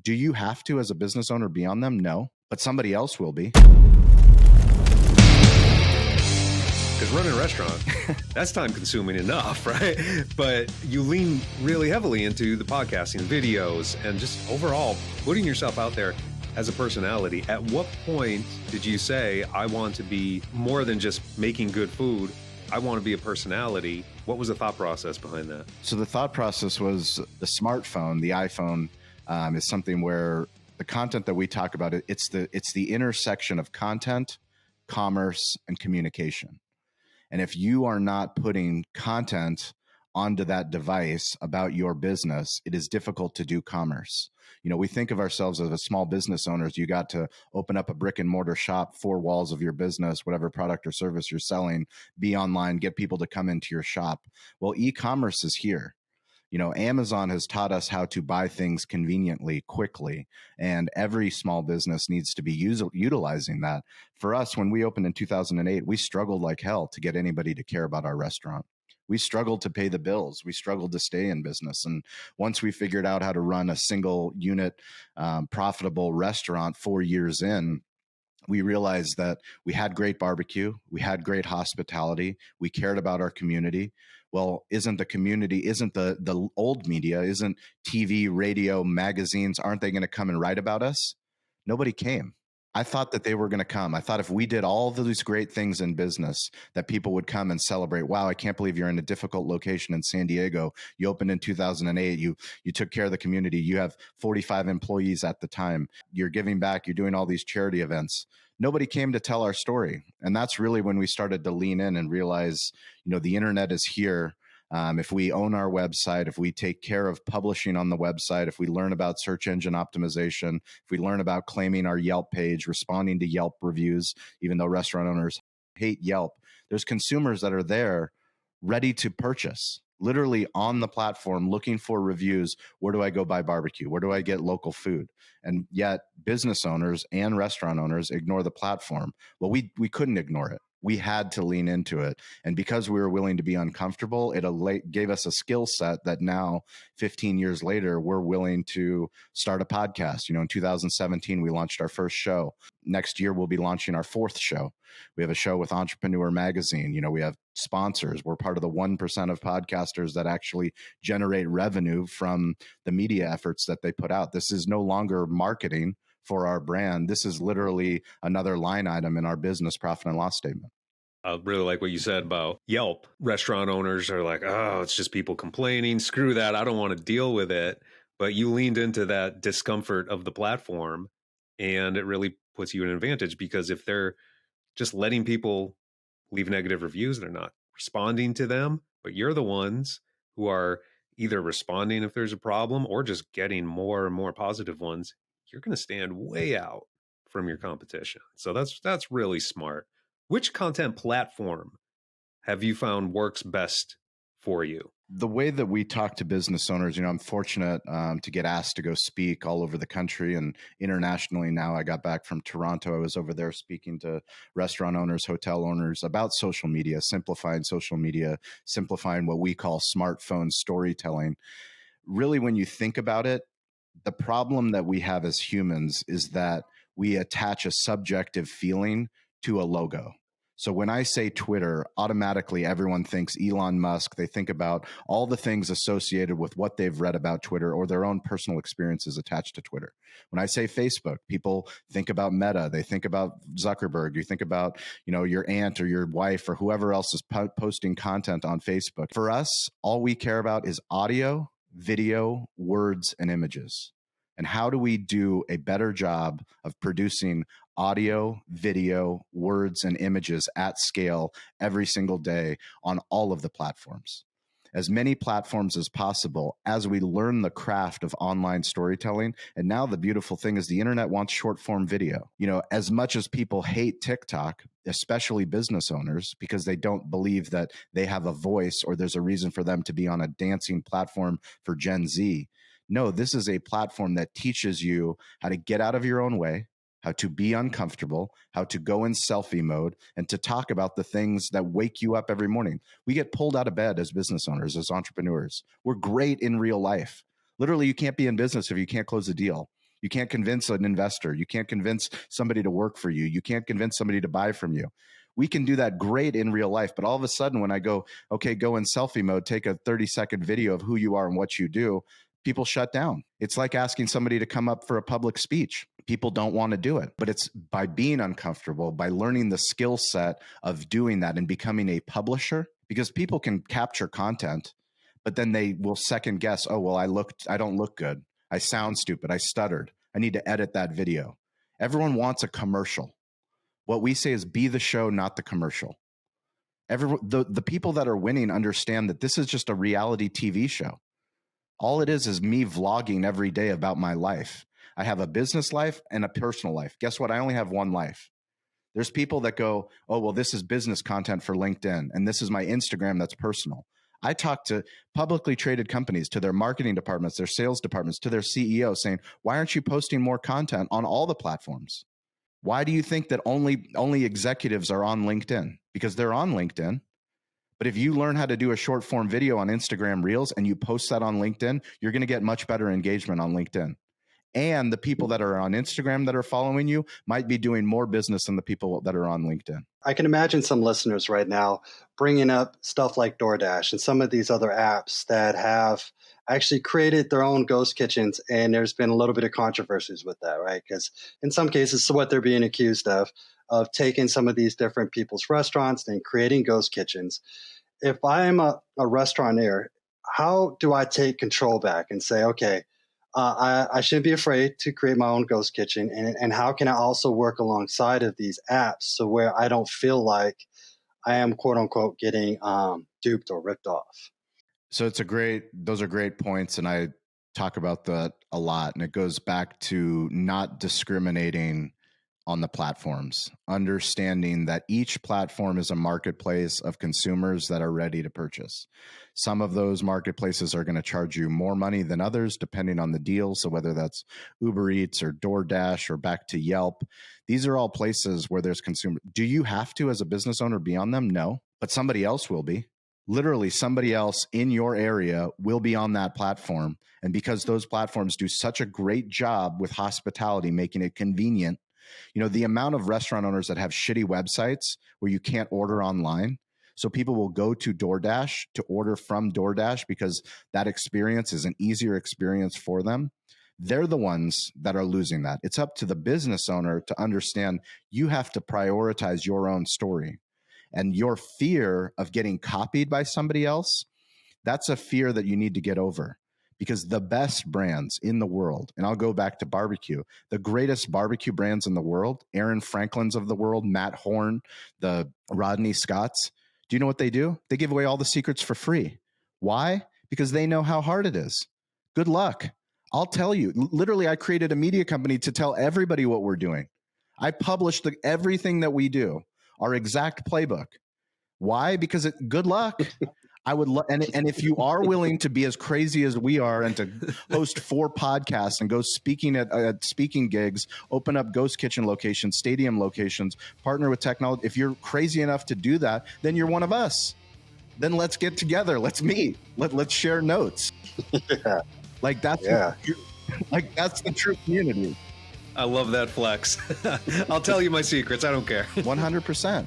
Do you have to, as a business owner, be on them? No, but somebody else will be. Because running a restaurant, that's time consuming enough, right? But you lean really heavily into the podcasting, videos, and just overall putting yourself out there as a personality. At what point did you say, I want to be more than just making good food? I want to be a personality. What was the thought process behind that? So the thought process was the smartphone, the iPhone, is something where the content that we talk about, it's the intersection of content, commerce, and communication. And if you are not putting content onto that device about your business, it is difficult to do commerce. You know, we think of ourselves as a small business owners. You got to open up a brick and mortar shop, 4 walls of your business, whatever product or service you're selling, be online, get people to come into your shop. Well, e-commerce is here. You know, Amazon has taught us how to buy things conveniently, quickly, and every small business needs to be utilizing that. For us, when we opened in 2008, we struggled like hell to get anybody to care about our restaurant. We struggled to pay the bills. We struggled to stay in business. And once we figured out how to run a single unit profitable restaurant 4 years in, we realized that we had great barbecue, we had great hospitality, we cared about our community. Well, isn't the community, isn't the old media, isn't TV, radio, magazines, aren't they going to come and write about us? Nobody came. I thought that they were going to come. I thought if we did all of these great things in business, that people would come and celebrate. Wow, I can't believe you're in a difficult location in San Diego. You opened in 2008. You took care of the community. You have 45 employees at the time. You're giving back. You're doing all these charity events. Nobody came to tell our story. And that's really when we started to lean in and realize, you know, the internet is here. If we own our website, if we take care of publishing on the website, if we learn about search engine optimization, if we learn about claiming our Yelp page, responding to Yelp reviews, even though restaurant owners hate Yelp, there's consumers that are there ready to purchase, literally on the platform looking for reviews. Where do I go buy barbecue? Where do I get local food? And yet business owners and restaurant owners ignore the platform. Well, we couldn't ignore it. We had to lean into it. And because we were willing to be uncomfortable, it gave us a skill set that now, 15 years later, we're willing to start a podcast. You know, in 2017, we launched our first show. Next year, we'll be launching our 4th show. We have a show with Entrepreneur Magazine. You know, we have sponsors. We're part of the 1% of podcasters that actually generate revenue from the media efforts that they put out. This is no longer marketing for our brand. This is literally another line item in our business profit and loss statement. I really like what you said about Yelp. Restaurant owners are like, oh, it's just people complaining. Screw that. I don't want to deal with it. But you leaned into that discomfort of the platform, and it really puts you in an advantage, because if they're just letting people leave negative reviews, they're not responding to them, but you're the ones who are either responding if there's a problem or just getting more and more positive ones, you're going to stand way out from your competition. So that's really smart. Which content platform have you found works best for you? The way that we talk to business owners, you know, I'm fortunate to get asked to go speak all over the country and internationally. Now I got back from Toronto. I was over there speaking to restaurant owners, hotel owners about social media, simplifying what we call smartphone storytelling. Really, when you think about it, the problem that we have as humans is that we attach a subjective feeling to a logo. So when I say Twitter, automatically everyone thinks Elon Musk. They think about all the things associated with what they've read about Twitter or their own personal experiences attached to Twitter. When I say Facebook, people think about Meta. They think about Zuckerberg. You think about, you know, your aunt or your wife or whoever else is posting content on Facebook. For us, all we care about is audio, video, words, and images. And how do we do a better job of producing audio, video, words, and images at scale every single day on all of the platforms? As many platforms as possible as we learn the craft of online storytelling. And now the beautiful thing is the internet wants short form video. You know, as much as people hate TikTok, especially business owners, because they don't believe that they have a voice or there's a reason for them to be on a dancing platform for Gen Z. No, this is a platform that teaches you how to get out of your own way, how to be uncomfortable, how to go in selfie mode, and to talk about the things that wake you up every morning. We get pulled out of bed as business owners, as entrepreneurs. We're great in real life. Literally, you can't be in business if you can't close a deal. You can't convince an investor. You can't convince somebody to work for you. You can't convince somebody to buy from you. We can do that great in real life. But all of a sudden, when I go, okay, go in selfie mode, take a 30-second video of who you are and what you do, people shut down. It's like asking somebody to come up for a public speech. People don't want to do it. But it's by being uncomfortable, by learning the skill set of doing that and becoming a publisher, because people can capture content, but then they will second guess, oh, well, I don't look good. I sound stupid. I stuttered. I need to edit that video. Everyone wants a commercial. What we say is be the show, not the commercial. The people that are winning understand that this is just a reality TV show. All it is me vlogging every day about my life. I have a business life and a personal life. Guess what? I only have one life. There's people that go, oh, well, this is business content for LinkedIn, and this is my Instagram that's personal. I talk to publicly traded companies, to their marketing departments, their sales departments, to their CEO saying, why aren't you posting more content on all the platforms? Why do you think that only executives are on LinkedIn? Because they're on LinkedIn. But if you learn how to do a short form video on Instagram Reels and you post that on LinkedIn, you're going to get much better engagement on LinkedIn. And the people that are on Instagram that are following you might be doing more business than the people that are on LinkedIn. I can imagine some listeners right now bringing up stuff like DoorDash and some of these other apps that have actually created their own ghost kitchens. And there's been a little bit of controversies with that, right? Because in some cases, what they're being accused of taking some of these different people's restaurants and creating ghost kitchens. If I'm a restaurateur, how do I take control back and say, okay, I shouldn't be afraid to create my own ghost kitchen. And how can I also work alongside of these apps so where I don't feel like I am, quote unquote, getting duped or ripped off? So those are great points. And I talk about that a lot. And it goes back to not discriminating on the platforms, understanding that each platform is a marketplace of consumers that are ready to purchase. Some of those marketplaces are going to charge you more money than others, depending on the deal. So whether that's Uber Eats or DoorDash or back to Yelp, these are all places where there's consumer. Do you have to, as a business owner, be on them? No, but somebody else will be. Literally, somebody else in your area will be on that platform. And because those platforms do such a great job with hospitality, making it convenient, the amount of restaurant owners that have shitty websites where you can't order online. So people will go to DoorDash to order from DoorDash because that experience is an easier experience for them. They're the ones that are losing that. It's up to the business owner to understand you have to prioritize your own story. And your fear of getting copied by somebody else, that's a fear that you need to get over. Because the best brands in the world, and I'll go back to barbecue, the greatest barbecue brands in the world, Aaron Franklin's of the world, Matt Horn, the Rodney Scotts, do you know what they do? They give away all the secrets for free. Why? Because they know how hard it is. Good luck. I'll tell you, literally, I created a media company to tell everybody what we're doing. I published everything that we do, our exact playbook. Why? Because good luck. I would and if you are willing to be as crazy as we are and to host 4 podcasts and go speaking at speaking gigs, open up ghost kitchen locations, stadium locations, partner with technology. If you're crazy enough to do that, then you're one of us. Then let's get together. Let's meet. Let's share notes. Yeah. Like that's that's the true community. I love that flex. I'll tell you my secrets. I don't care. 100%.